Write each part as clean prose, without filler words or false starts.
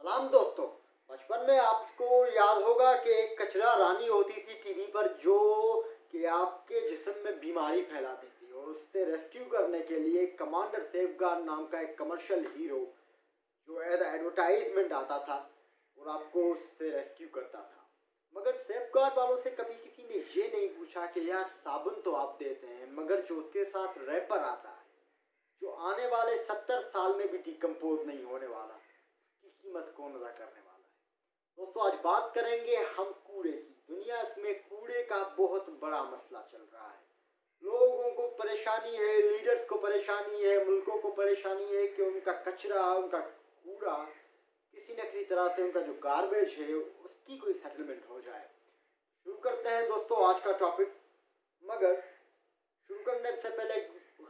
सलाम दोस्तों। बचपन में आपको याद होगा कि एक कचरा रानी होती थी टीवी पर जो कि आपके जिस्म में बीमारी फैलाती थी और उससे रेस्क्यू करने के लिए कमांडर सेफगार्ड नाम का एक कमर्शियल हीरो जो एज एडवर्टाइजमेंट आता था और आपको उससे रेस्क्यू करता था। मगर सेफगार्ड वालों से कभी किसी ने ये नहीं पूछा कि यार साबुन तो आप देते हैं मगर जो उसके साथ रैपर आता है जो आने वाले 70 साल में भी डिकम्पोज नहीं होने वाला की कीमत कौन अदा करने वाला है। दोस्तों आज बात करेंगे हम कूड़े की। दुनिया में कूड़े का बहुत बड़ा मसला चल रहा है। लोगों को परेशानी है, लीडर्स को परेशानी है, मुल्कों को परेशानी है कि उनका कचरा, उनका कूड़ा किसी न किसी तरह से उनका जो गार्बेज है उसकी कोई सेटलमेंट हो जाए। शुरू करते हैं दोस्तों आज का टॉपिक। मगर शुरू करने से पहले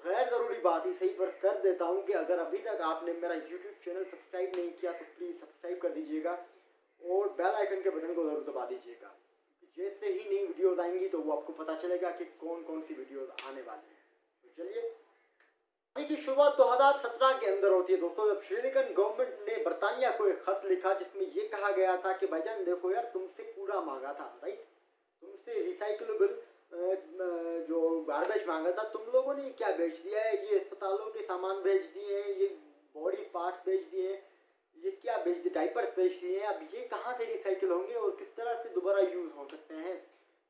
गैर ज़रूरी बात ही सही पर कर देता हूँ कि अगर अभी तक आपने मेरा यूट्यूब चैनल सब्सक्राइब नहीं किया तो प्लीज़ सब्सक्राइब कर दीजिएगा और बेल आइकन के बटन को ज़रूर दबा दीजिएगा। जैसे ही नई वीडियोस आएंगी तो वो आपको पता चलेगा कि कौन कौन सी वीडियोस आने वाली हैं। तो चलिए, कहानी की शुरुआत 2017 के अंदर होती है दोस्तों, जब श्रीलंकन गवर्नमेंट ने बरतानिया को एक खत लिखा जिसमें ये कहा गया था कि भाईजान देखो यार, तुमसे कूड़ा मांगा था, राइट, तुमसे रिसाइकलेबल जो गार्बेज मांगा था, तुम लोगों ने क्या बेच दिया है? ये अस्पतालों के सामान बेच दिए हैं, ये बॉडी पार्ट्स बेच दिए हैं, ये क्या बेच दिए, डाइपर्स बेच दिए हैं। अब ये कहाँ से रिसाइकिल होंगे और किस तरह से दोबारा यूज़ हो सकते हैं?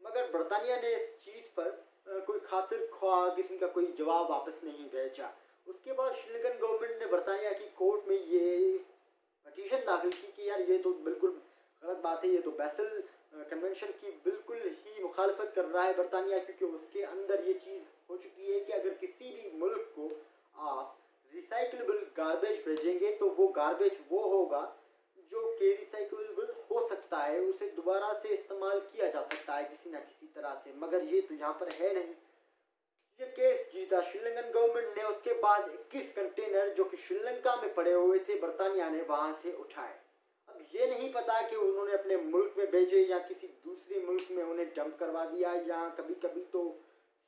मगर बरतानिया ने इस चीज़ पर कोई खातिर ख्वाह किस्म का कोई जवाब वापस नहीं भेजा। उसके बाद श्रीलंकन गवर्नमेंट ने बरतानिया की कोर्ट में ये पटिशन दाखिल की कि यार ये तो बिल्कुल गलत बात है, ये तो बैसल कन्वेंशन की बिल्कुल ही मुखालफत कर रहा है बरतानिया, क्योंकि उसके अंदर ये चीज़ हो चुकी है कि अगर किसी भी मुल्क को आप रिसाइकलेबल गार्बेज भेजेंगे तो वो गार्बेज वो होगा जो कि रिसाइकलेबल हो सकता है, उसे दोबारा से इस्तेमाल किया जा सकता है किसी ना किसी तरह से। मगर ये तो यहाँ पर है नहीं। ये केस जीता श्रीलंकन गवर्नमेंट ने। उसके बाद 21 कंटेनर जो कि श्रीलंका में पड़े हुए थे बरतानिया ने वहाँ से उठाए। अब ये नहीं पता कि उन्होंने अपने मुल्क में भेजे या किसी दूसरे मुल्क में उन्हें डंप करवा दिया, या कभी कभी तो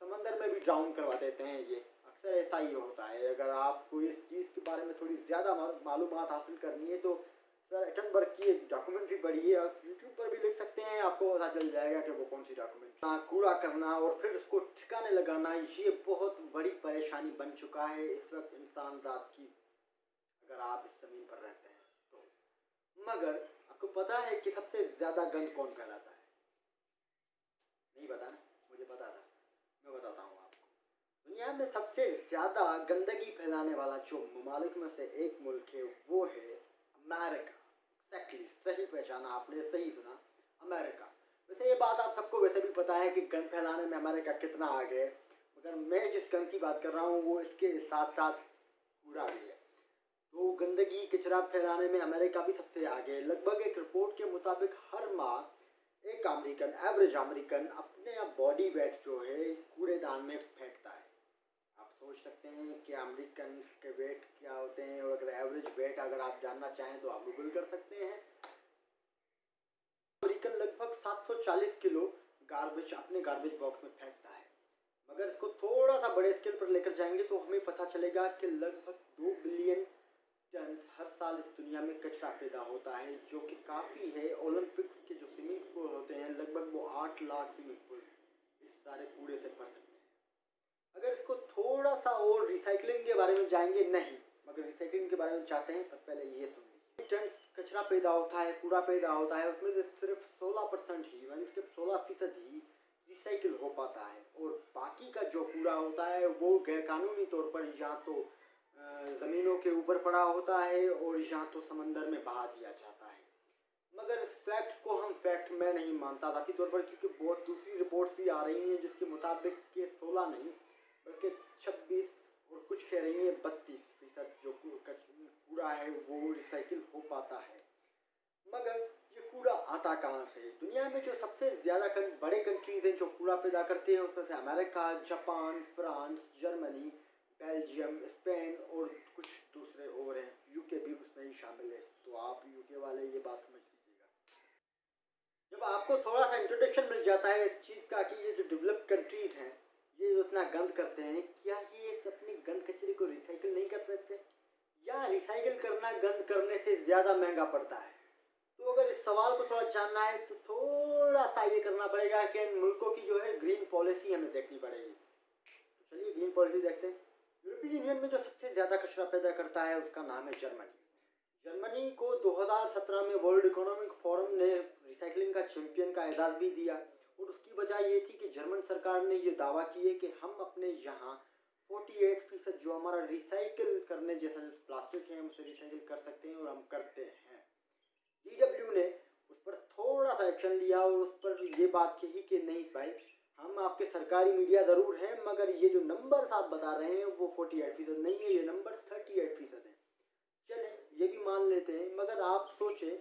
समंदर में भी ड्राउन करवा देते हैं। ये अक्सर ऐसा ही होता है। अगर आपको इस चीज़ के बारे में थोड़ी ज़्यादा मालूमात हासिल करनी है तो सर एटनबर्ग की एक डॉक्यूमेंट्री पढ़िए, आप यूट्यूब पर भी लिख सकते हैं, आपको पता चल जाएगा कि वो कौन सी डॉक्यूमेंट्री। कूड़ा करना और फिर उसको ठिकाने लगाना ये बहुत बड़ी परेशानी बन चुका है इस वक्त इंसान रात की, अगर आप इस ज़मीन पर रहते हैं तो। मगर आपको पता है कि सबसे ज़्यादा गंद कौन फैलाता है? नहीं पता ना? मुझे पता था, मैं बताता हूँ आपको। दुनिया में सबसे ज़्यादा गंदगी फैलाने वाला जो ममालिक में से एक मुल्क है वो है अमेरिका। एक्जैक्टली, सही पहचाना आपने, सही सुना, अमेरिका। वैसे ये बात आप सबको वैसे भी पता है कि गंद फैलाने में अमेरिका कितना आगे है, मगर मैं जिस गंद की बात कर रहा हूँ वो इसके साथ साथ कूड़ा भी है। तो गंदगी कचरा फैलाने में अमेरिका भी सबसे आगे है। लगभग एक रिपोर्ट के मुताबिक हर माह एक अमेरिकन, एवरेज अमेरिकन अपने बॉडी वेट जो है कूड़ेदान में फेंकता है। आप सोच सकते हैं कि अमेरिकन के वेट क्या होते हैं, और अगर एवरेज वेट अगर आप जानना चाहें तो आप गूगल कर सकते हैं। अमेरिकन लगभग 740 किलो गार्बेज अपने गार्बेज बॉक्स में फेंकता है। मगर इसको थोड़ा सा बड़े स्केल पर लेकर जाएंगे तो हमें पता चलेगा कि लगभग 2 बिलियन टन हर साल इस दुनिया में कचरा पैदा होता है, जो कि काफ़ी है। ओलंपिक्स के जो स्विमिंग पूल होते हैं लगभग वो 8 लाख स्विमिंग पूल इस सारे कूड़े से भर सकते हैं। अगर इसको थोड़ा सा और रिसाइकलिंग के बारे में जाएंगे, नहीं मगर रिसाइकलिंग के बारे में चाहते हैं पर पहले ये सुन लीजिए। टन कचरा पैदा होता है, कूड़ा पैदा होता है, उसमें से सिर्फ 16% ही, यानी सिर्फ 16% ही रिसाइकिल हो पाता है, और बाकी का जो कूड़ा होता है वो गैरकानूनी तौर पर या तो ज़मीनों के ऊपर पड़ा होता है और या तो समंदर में बहा दिया जाता है। मगर इस फैक्ट को हम फैक्ट में नहीं मानता जाती तौर पर, क्योंकि बहुत दूसरी रिपोर्ट्स भी आ रही हैं जिसके मुताबिक कि 16 नहीं बल्कि 26 और कुछ कह रही हैं 32% जो कूड़ा है वो रिसाइकिल हो पाता है। मगर ये कूड़ा आता कहाँ से? दुनिया में जो सबसे ज़्यादा बड़े कंट्रीज़ हैं जो कूड़ा पैदा करते हैं उसमें से America, Japan, France, Germany, Belgium, Spain और कुछ दूसरे और हैं। यूके भी उसमें ही शामिल है। तो आप यूके वाले ये बात समझ लीजिएगा। जब आपको थोड़ा सा इंट्रोडक्शन मिल जाता है इस चीज़ का कि ये जो डेवलप्ड कंट्रीज़ हैं ये जो इतना गंद करते हैं, क्या ये अपने गंद कचरे को रिसाइकिल नहीं कर सकते? या रिसाइकिल करना गंद करने से ज़्यादा महंगा पड़ता है? तो अगर इस सवाल को थोड़ा जानना है तो थोड़ा सा ये करना पड़ेगा कि इन मुल्कों की जो है ग्रीन पॉलिसी हमें देखनी पड़ेगी। तो चलिए ग्रीन पॉलिसी देखते हैं। यूरोपीय यूनियन में जो सबसे ज़्यादा कचरा पैदा करता है उसका नाम है जर्मनी। जर्मनी को 2017 में वर्ल्ड इकोनॉमिक फोरम ने रिसाइकलिंग का चैंपियन का एजाज़ भी दिया, और उसकी वजह ये थी कि जर्मन सरकार ने ये दावा किए कि हम अपने यहाँ 48% जो हमारा रिसाइकिल करने जैसा जो प्लास्टिक है हम उसे रिसाइकिल कर सकते हैं, और हम करते हैं। DW ने उस पर थोड़ा सा एक्शन लिया और उस पर ये बात कही कि नहीं भाई, हम आपके सरकारी मीडिया ज़रूर हैं, मगर ये जो नंबर्स आप बता रहे हैं वो 48% नहीं है, ये नंबर 38% है। चले ये भी मान लेते हैं, मगर आप सोचें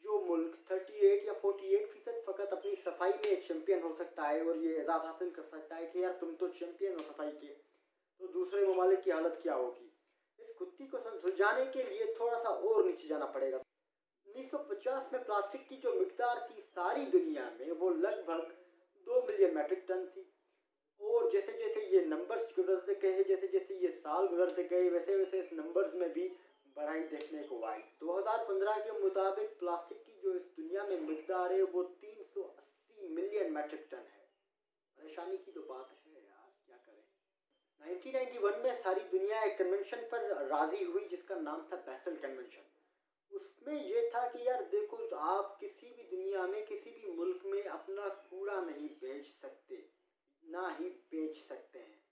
जो मुल्क 38 या 48% फ़कत अपनी सफाई में एक चैंपियन हो सकता है और ये एजाज़ हासिल कर सकता है कि यार तुम तो चैंपियन हो सफाई के, तो दूसरे ममालिक की हालत क्या होगी? इस कुत्ती को सुलझाने के लिए थोड़ा सा और नीचे जाना पड़ेगा। 1950 में प्लास्टिक की जो मिकदार थी सारी दुनिया में वो लगभग 2 मिलियन मैट्रिक टन थी, और जैसे जैसे ये नंबर्स गुजरते गए, जैसे जैसे ये साल गुजरते गए, वैसे वैसे इस नंबर्स में भी बढ़ाई देखने को आई। 2015 के मुताबिक प्लास्टिक की जो इस दुनिया में मिकदार है वो 380 मिलियन मैट्रिक टन है। परेशानी की तो बात है यार, क्या करें। 1991 में सारी दुनिया एक कन्वेंशन पर राजी हुई जिसका नाम था बेसल कन्वेंशन। उसमें ये था कि यार देखो, आप किसी भी दुनिया में किसी भी मुल्क में अपना कूड़ा नहीं भेज सकते, ना ही बेच सकते हैं।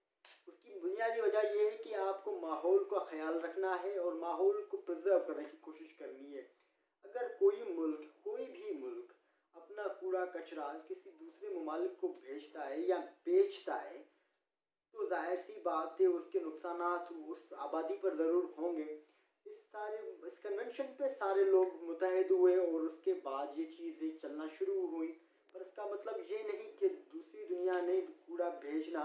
उसकी बुनियादी वजह यह है कि आपको माहौल का ख्याल रखना है और माहौल को प्रिजर्व करने की कोशिश करनी है। अगर कोई भी मुल्क अपना कूड़ा कचरा किसी दूसरे ममालिक को भेजता है या बेचता है, तो जाहिर सी बात है उसके नुकसानात उस आबादी पर ज़रूर होंगे। इस कन्वेंशन पे सारे लोग मुतहद हुए और उसके बाद ये चीज़ें चलना शुरू हुई, पर इसका मतलब ये नहीं कि दूसरी दुनिया ने कूड़ा भेजना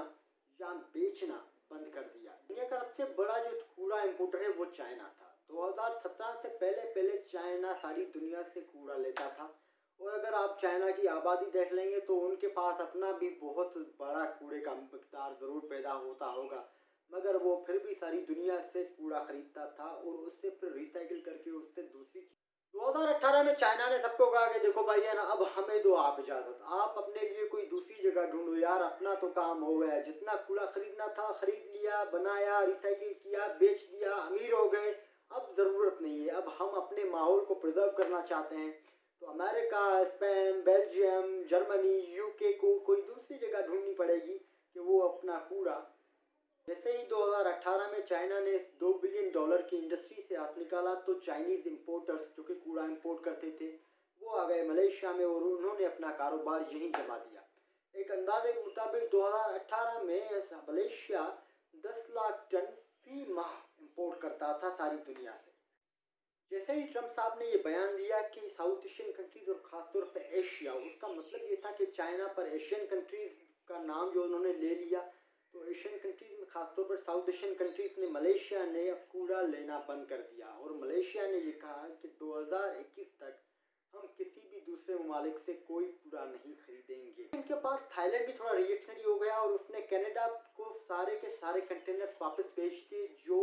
या बेचना बंद कर दिया। दुनिया का सबसे बड़ा जो कूड़ा इंपोर्टर है वो चाइना था। 2017 से पहले चाइना सारी दुनिया से कूड़ा लेता था, और अगर आप चाइना की आबादी देख लेंगे तो उनके पास अपना भी बहुत बड़ा कूड़े का मिक़दार ज़रूर पैदा होता होगा, मगर वो फिर भी सारी दुनिया से कूड़ा खरीदता था और उससे फिर रिसाइकिल करके उससे दूसरी 2018 में चाइना ने सबको कहा कि देखो भाई ना, अब हमें दो आप इजाज़त, आप अपने लिए कोई दूसरी जगह ढूंढो यार, अपना तो काम हो गया, जितना कूड़ा खरीदना था खरीद लिया, बनाया, रिसाइकिल किया, बेच दिया, अमीर हो गए, अब ज़रूरत नहीं है। अब हम अपने माहौल को प्रिजर्व करना चाहते हैं, तो America, Spain, Belgium, Germany, UK को कोई दूसरी जगह ढूंढनी पड़ेगी कि वो अपना कूड़ा, जैसे ही 2018 में चाइना ने $2 बिलियन की इंडस्ट्री से हाथ निकाला, तो चाइनीज़ इंपोर्टर्स जो कि कूड़ा इंपोर्ट करते थे वो आ गए मलेशिया में और उन्होंने अपना कारोबार यहीं जमा दिया। एक अंदाजे के मुताबिक 2018 में मलेशिया 10 लाख टन फी माह इंपोर्ट करता था सारी दुनिया से। जैसे ही ट्रम्प साहब ने ये बयान दिया कि साउथ एशियन कंट्रीज़ और ख़ासतौर पर एशिया, उसका मतलब ये था कि चाइना पर एशियन कंट्रीज़ का नाम जो उन्होंने ले लिया, तो एशियन कंट्रीज़ में खासतौर पर साउथ एशियन कंट्रीज़ ने, मलेशिया ने अब कूड़ा लेना बंद कर दिया, और मलेशिया ने ये कहा कि 2021 तक हम किसी भी दूसरे ममालिक से कोई कूड़ा नहीं खरीदेंगे। इनके बाद थाईलैंड भी थोड़ा रिएक्शनरी हो गया और उसने कनाडा को सारे के सारे कंटेनर्स वापस भेज दिए जो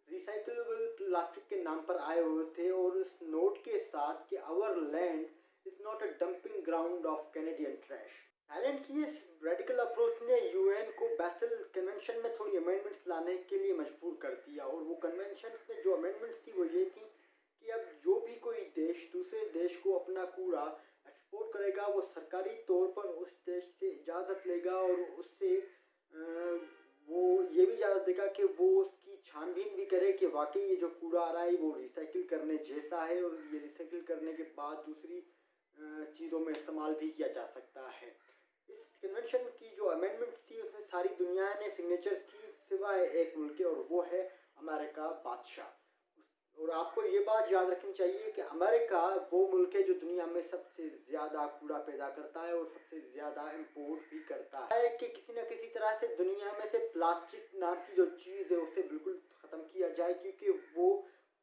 रिसाइकलेबल प्लास्टिक के नाम पर आए हुए थे, और उस नोट के साथ कि our land is not a dumping ground of Canadian trash. Thailand की इस रेडिकल अप्रोच ने यूएन को बेसल कन्वेंशन में थोड़ी अमेंडमेंट्स लाने के लिए मजबूर कर दिया, और वो कन्वेंशन में जो अमेंडमेंट्स थी वो ये थी कि अब जो भी कोई देश दूसरे देश को अपना कूड़ा एक्सपोर्ट करेगा वो सरकारी तौर पर उस देश से इजाज़त लेगा, और उससे वो ये भी इजाज़त देगा कि वो उसकी छानबीन भी करे कि वाकई ये जो कूड़ा आ रहा है वो रिसाइकिल करने जैसा है, और ये रिसाइकिल करने के बाद दूसरी चीज़ों में इस्तेमाल भी किया जा सकता है। इस कन्वेंशन की जो अमेंडमेंट थी उसमें सारी दुनिया ने सिग्नेचर्स की सिवाय एक मुल्क के, और वो है अमेरिका बादशाह। और आपको ये बात याद रखनी चाहिए कि अमेरिका वो मुल्क है जो दुनिया में सबसे ज़्यादा कूड़ा पैदा करता है और सबसे ज़्यादा इंपोर्ट भी करता है, कि किसी न किसी तरह से दुनिया में से प्लास्टिक नाम की जो चीज़ है उसे बिल्कुल ख़त्म किया जाए, क्योंकि वो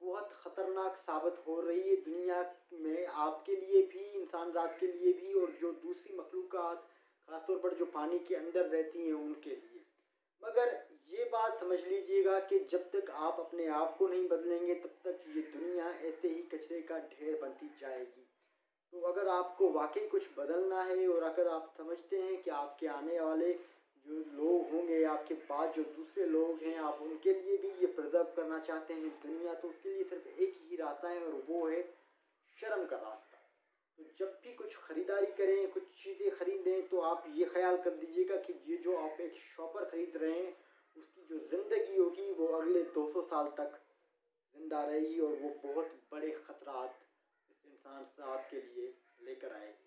बहुत ख़तरनाक साबित हो रही है दुनिया में, आपके लिए भी, इंसान ज़ात के लिए भी, और जो दूसरी मखलूक़ात ख़ासतौर पर जो पानी के अंदर रहती हैं उनके लिए। मगर ये बात समझ लीजिएगा कि जब तक आप अपने आप को नहीं बदलेंगे तब तक ये दुनिया ऐसे ही कचरे का ढेर बनती जाएगी। तो अगर आपको वाकई कुछ बदलना है और अगर आप समझते हैं कि आपके आने वाले जो लोग होंगे, आपके बाद जो दूसरे लोग हैं, आप उनके लिए भी ये प्रिजर्व करना चाहते हैं दुनिया, तो उसके लिए सिर्फ एक ही रास्ता है और वो है शर्म का रास्ता। तो जब भी कुछ खरीदारी करें, कुछ चीज़ें खरीदें, तो आप ये ख्याल कर दीजिएगा कि ये जो आप एक शॉपर खरीद रहे हैं उसकी जो ज़िंदगी होगी वो अगले 200 साल तक ज़िंदा रहेगी और वो बहुत बड़े ख़तरात इस इंसान साथ के लिए लेकर आएगी।